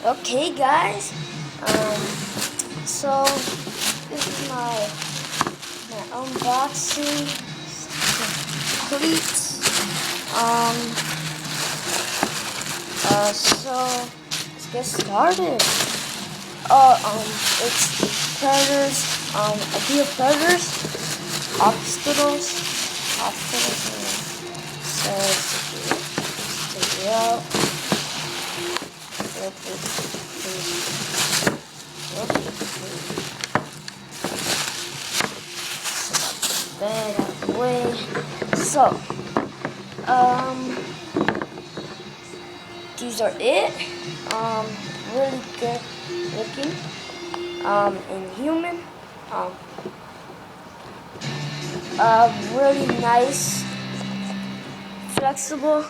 Okay, guys. So this is my unboxing cleats. So let's get started. It's predators. Adidas predators. Hospitals. So let's take it out. Bag out the way. So, these are it. Really good looking. And human. Really nice, flexible.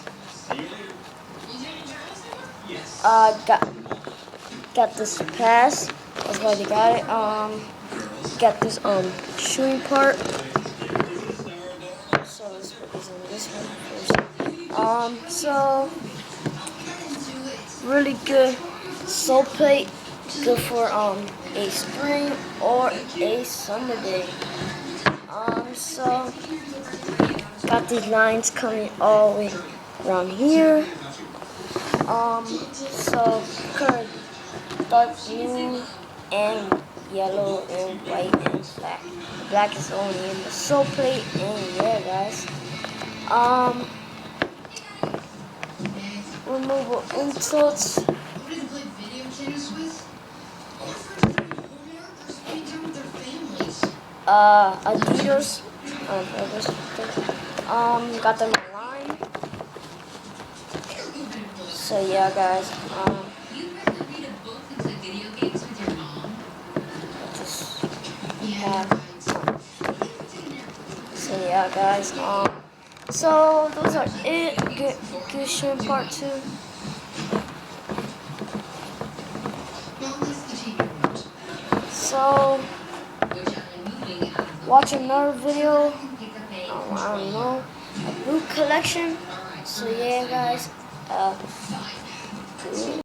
Got this pass. That's why they got it. Got this shoeing part. So let's put this in this one first. So really good sole plate, good for a spring or a summer day. So got these lines coming all the way around here. So color dark blue and yellow and white and black. Black is only in the sole plate, and yeah, guys. Removable inserts. Adidas. Got them online. So yeah, guys. So yeah, guys. So those are it. Good shrimp part 2. So watch another video. I don't know, a boot collection. So yeah, guys.